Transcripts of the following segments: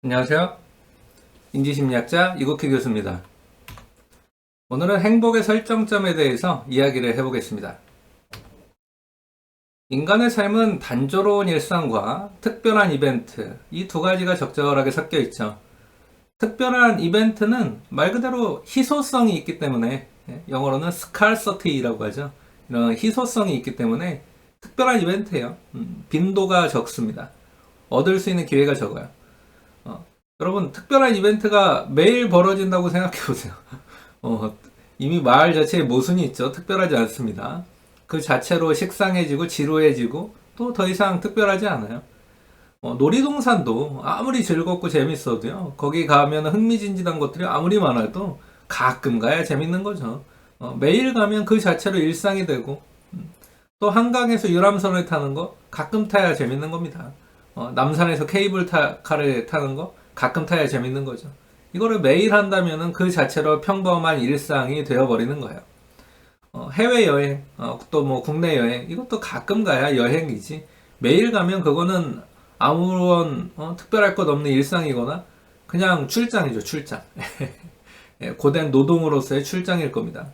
안녕하세요. 인지심리학자 이국희 교수입니다. 오늘은 행복의 설정점에 대해서 이야기를 해보겠습니다. 인간의 삶은 단조로운 일상과 특별한 이벤트, 이 두 가지가 적절하게 섞여 있죠. 특별한 이벤트는 말 그대로 희소성이 있기 때문에, 영어로는 scarcity라고 하죠. 이런 희소성이 있기 때문에 특별한 이벤트예요. 빈도가 적습니다. 얻을 수 있는 기회가 적어요. 여러분, 특별한 이벤트가 매일 벌어진다고 생각해 보세요. 이미 말 자체에 모순이 있죠. 특별하지 않습니다. 그 자체로 식상해지고 지루해지고 또 더 이상 특별하지 않아요. 놀이동산도 아무리 즐겁고 재밌어도요. 거기 가면 흥미진진한 것들이 아무리 많아도 가끔 가야 재밌는 거죠. 매일 가면 그 자체로 일상이 되고, 또 한강에서 유람선을 타는 거 가끔 타야 재밌는 겁니다. 남산에서 케이블카를 타는 거 가끔 타야 재밌는 거죠. 이거를 매일 한다면은 그 자체로 평범한 일상이 되어버리는 거예요. 해외여행, 또 뭐 국내 여행, 이것도 가끔 가야 여행이지. 매일 가면 그거는 아무런 특별할 것 없는 일상이거나 그냥 출장이죠, 출장. 예, 고된 노동으로서의 출장일 겁니다.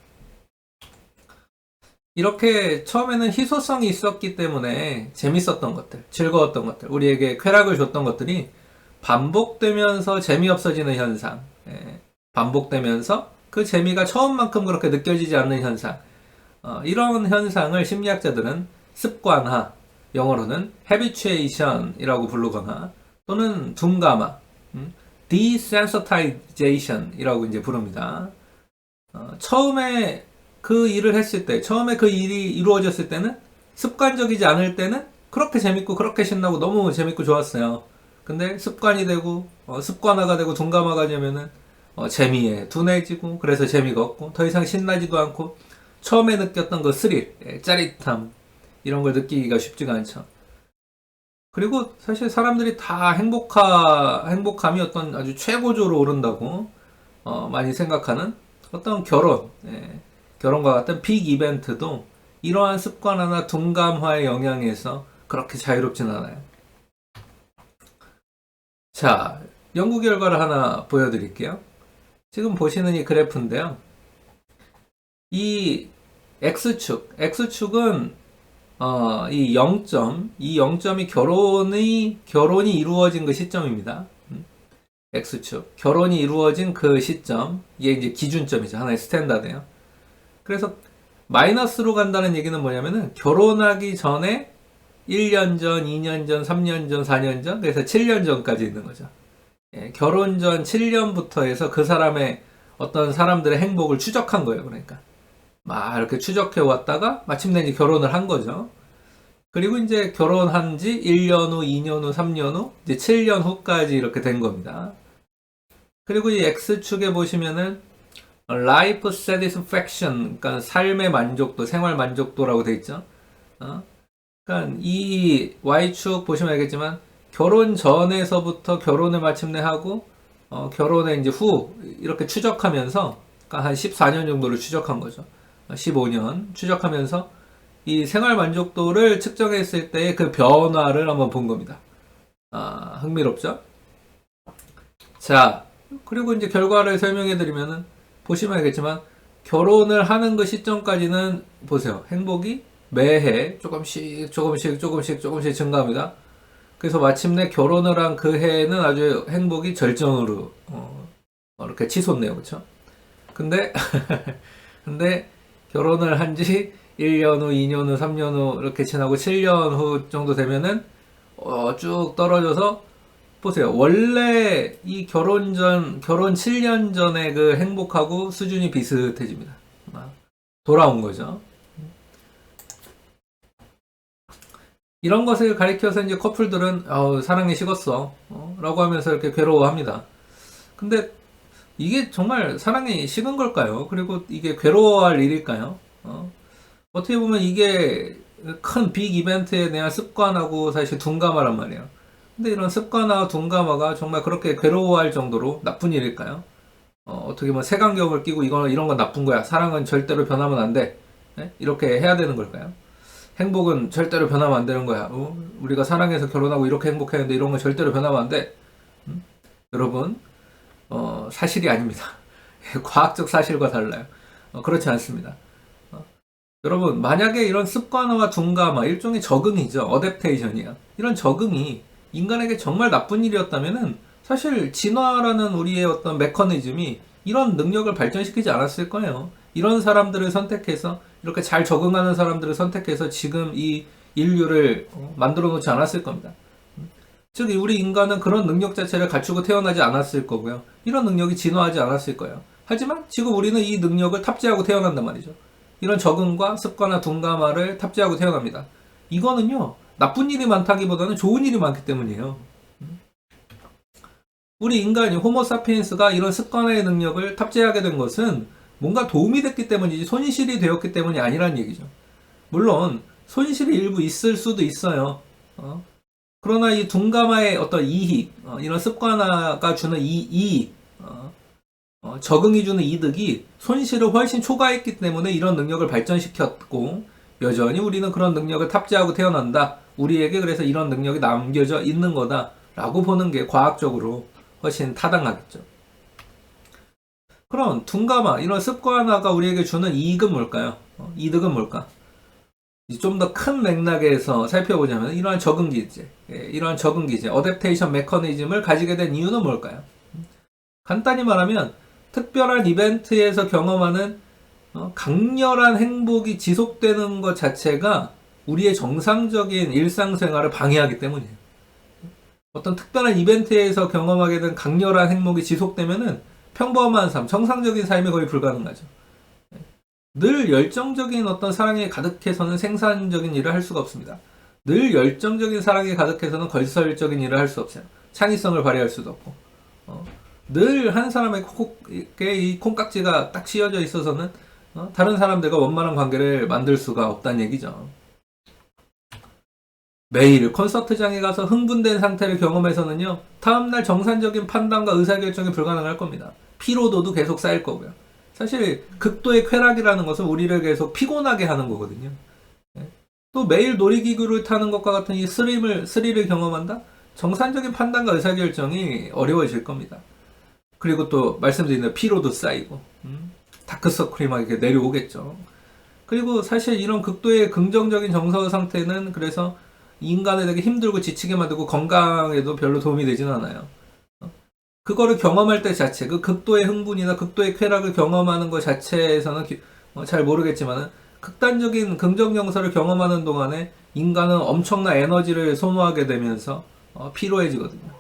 이렇게 처음에는 희소성이 있었기 때문에 재밌었던 것들, 즐거웠던 것들, 우리에게 쾌락을 줬던 것들이 반복되면서 재미없어지는 현상, 반복되면서 그 재미가 처음만큼 그렇게 느껴지지 않는 현상, 이런 현상을 심리학자들은 습관화, 영어로는 habituation이라고 부르거나 또는 둔감화, desensitization 이라고 이제 부릅니다. 처음에 그 일을 했을 때, 처음에 그 일이 이루어졌을 때는 습관적이지 않을 때는 그렇게 재밌고 그렇게 신나고 너무 재밌고 좋았어요. 근데 습관이 되고 습관화가 되고 둔감화가 되면은 재미에 둔해지고 그래서 재미가 없고 더 이상 신나지도 않고 처음에 느꼈던 그 스릴, 짜릿함 이런 걸 느끼기가 쉽지가 않죠. 그리고 사실 사람들이 다 행복함이 어떤 아주 최고조로 오른다고 많이 생각하는 어떤 결혼과 같은 빅 이벤트도 이러한 습관화나 둔감화의 영향에서 그렇게 자유롭진 않아요. 자, 연구 결과를 하나 보여드릴게요. 지금 보시는 이 그래프인데요. 이 X축은 이 0점, 이 0점이 결혼이 이루어진 그 시점입니다. X축, 결혼이 이루어진 그 시점, 이게 이제 기준점이죠. 하나의 스탠다드예요. 그래서 마이너스로 간다는 얘기는 뭐냐면은 결혼하기 전에 1년 전, 2년 전, 3년 전, 4년 전, 그래서 7년 전까지 있는 거죠. 결혼 전 7년부터 해서 그 사람의 어떤 사람들의 행복을 추적한 거예요. 그러니까 막 이렇게 추적해 왔다가 마침내 이제 결혼을 한 거죠. 그리고 이제 결혼한 지 1년 후, 2년 후, 3년 후, 이제 7년 후까지 이렇게 된 겁니다. 그리고 이 X축에 보시면은 life satisfaction, 그러니까 삶의 만족도, 생활 만족도라고 돼 있죠. 그러니까 이 Y축 보시면 알겠지만 결혼 전에서부터 결혼을 마침내 하고 결혼의 이제 후 이렇게 추적하면서 그러니까 한 14년 정도를 추적한 거죠. 15년 추적하면서 이 생활 만족도를 측정했을 때의 그 변화를 한번 본 겁니다. 흥미롭죠? 자, 그리고 이제 결과를 설명해 드리면은 보시면 알겠지만 결혼을 하는 그 시점까지는 보세요. 행복이 매해 조금씩 증가합니다. 그래서 마침내 결혼을 한 그 해에는 아주 행복이 절정으로 이렇게 치솟네요. 그렇죠? 근데 근데 결혼을 한 지 1년 후, 2년 후, 3년 후 이렇게 지나고 7년 후 정도 되면은 쭉 떨어져서 보세요. 원래 이 결혼 7년 전에 그 행복하고 수준이 비슷해집니다. 돌아온 거죠. 이런 것을 가리켜서 이제 커플들은 사랑이 식었어 라고 하면서 이렇게 괴로워합니다. 근데 이게 정말 사랑이 식은 걸까요? 그리고 이게 괴로워할 일일까요? 어떻게 보면 이게 큰 빅 이벤트에 대한 습관하고 사실 둔감하란 말이에요. 근데 이런 습관화, 둔감화가 정말 그렇게 괴로워할 정도로 나쁜 일일까요? 어떻게 보면 색안경을 끼고 이런 건 나쁜 거야. 사랑은 절대로 변하면 안 돼. 이렇게 해야 되는 걸까요? 행복은 절대로 변하면 안 되는 거야. 우리가 사랑해서 결혼하고 이렇게 행복했는데 이런 건 절대로 변하면 안 돼. 여러분, 사실이 아닙니다. 과학적 사실과 달라요. 그렇지 않습니다. 여러분, 만약에 이런 습관화와 둔감화, 일종의 적응이죠. 어댑테이션이야. 이런 적응이 인간에게 정말 나쁜 일이었다면은 사실 진화라는 우리의 어떤 메커니즘이 이런 능력을 발전시키지 않았을 거예요. 이런 사람들을 선택해서, 이렇게 잘 적응하는 사람들을 선택해서 지금 이 인류를 만들어 놓지 않았을 겁니다. 즉, 우리 인간은 그런 능력 자체를 갖추고 태어나지 않았을 거고요. 이런 능력이 진화하지 않았을 거예요. 하지만 지금 우리는 이 능력을 탑재하고 태어난단 말이죠. 이런 적응과 습관화, 둔감화를 탑재하고 태어납니다. 이거는요, 나쁜 일이 많다기보다는 좋은 일이 많기 때문이에요. 우리 인간이 호모사피엔스가 이런 습관화의 능력을 탑재하게 된 것은 뭔가 도움이 됐기 때문이지 손실이 되었기 때문이 아니라는 얘기죠. 물론 손실이 일부 있을 수도 있어요. 그러나 이 둔감화의 어떤 이익, 이런 습관화가 주는 이익, 적응이 주는 이득이 손실을 훨씬 초과했기 때문에 이런 능력을 발전시켰고, 여전히 우리는 그런 능력을 탑재하고 태어난다. 우리에게 그래서 이런 능력이 남겨져 있는 거다. 라고 보는 게 과학적으로 훨씬 타당하겠죠. 그럼 둔감화, 이런 습관화가 우리에게 주는 이익은 뭘까요? 이득은 뭘까? 좀 더 큰 맥락에서 살펴보자면 이러한 적응 기제, 어댑테이션 메커니즘을 가지게 된 이유는 뭘까요? 간단히 말하면 특별한 이벤트에서 경험하는 강렬한 행복이 지속되는 것 자체가 우리의 정상적인 일상생활을 방해하기 때문이에요. 어떤 특별한 이벤트에서 경험하게 된 강렬한 행복이 지속되면은 평범한 삶, 정상적인 삶이 거의 불가능하죠. 늘 열정적인 어떤 사랑에 가득해서는 생산적인 일을 할 수가 없습니다. 늘 열정적인 사랑에 가득해서는 건설적인 일을 할 수 없어요. 창의성을 발휘할 수도 없고. 늘 한 사람에게 이 콩깍지가 딱 씌워져 있어서는 다른 사람들과 원만한 관계를 만들 수가 없다는 얘기죠. 매일 콘서트장에 가서 흥분된 상태를 경험해서는요, 다음날 정상적인 판단과 의사결정이 불가능할 겁니다. 피로도도 계속 쌓일 거고요. 사실 극도의 쾌락이라는 것은 우리를 계속 피곤하게 하는 거거든요. 또 매일 놀이기구를 타는 것과 같은 이 스릴을 경험한다? 정상적인 판단과 의사결정이 어려워질 겁니다. 그리고 또 말씀드린 대로 피로도 쌓이고 다크서클이 막 이렇게 내려오겠죠. 그리고 사실 이런 극도의 긍정적인 정서 상태는 그래서 인간에 되게 힘들고 지치게 만들고 건강에도 별로 도움이 되진 않아요. 그거를 경험할 때 자체, 그 극도의 흥분이나 극도의 쾌락을 경험하는 것 자체에서는 잘 모르겠지만 극단적인 긍정 정서를 경험하는 동안에 인간은 엄청난 에너지를 소모하게 되면서 피로해지거든요.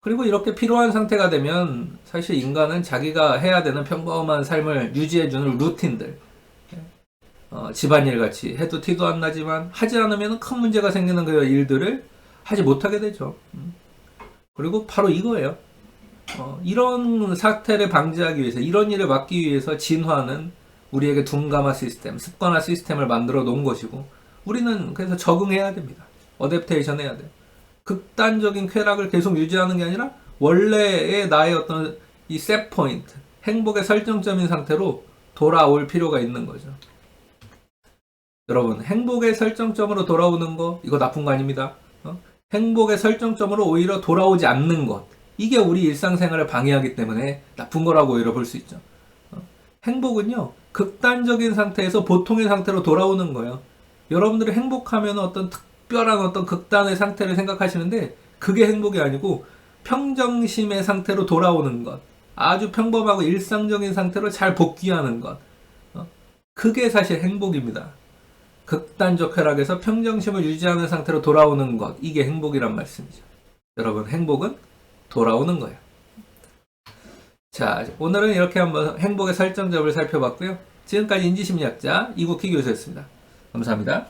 그리고 이렇게 피로한 상태가 되면 사실 인간은 자기가 해야 되는 평범한 삶을 유지해주는 루틴들, 집안일 같이 해도 티도 안 나지만 하지 않으면 큰 문제가 생기는 그 일들을 하지 못하게 되죠. 그리고 바로 이거예요. 이런 사태를 방지하기 위해서, 이런 일을 막기 위해서 진화는 우리에게 둔감화 시스템, 습관화 시스템을 만들어 놓은 것이고, 우리는 그래서 적응해야 됩니다. 어댑테이션 해야 돼요. 극단적인 쾌락을 계속 유지하는 게 아니라 원래의 나의 어떤 이 셋 포인트, 행복의 설정점인 상태로 돌아올 필요가 있는 거죠. 여러분, 행복의 설정점으로 돌아오는 거 이거 나쁜 거 아닙니다. 행복의 설정점으로 오히려 돌아오지 않는 것, 이게 우리 일상생활을 방해하기 때문에 나쁜 거라고 오히려 볼 수 있죠. 행복은요, 극단적인 상태에서 보통의 상태로 돌아오는 거예요. 여러분들이 행복하면 어떤 특별한 어떤 극단의 상태를 생각하시는데 그게 행복이 아니고 평정심의 상태로 돌아오는 것, 아주 평범하고 일상적인 상태로 잘 복귀하는 것, 그게 사실 행복입니다. 극단적 쾌락에서 평정심을 유지하는 상태로 돌아오는 것, 이게 행복이란 말씀이죠. 여러분, 행복은 돌아오는 거예요. 자, 오늘은 이렇게 한번 행복의 설정점을 살펴봤고요. 지금까지 인지심리학자 이국희 교수였습니다. 감사합니다.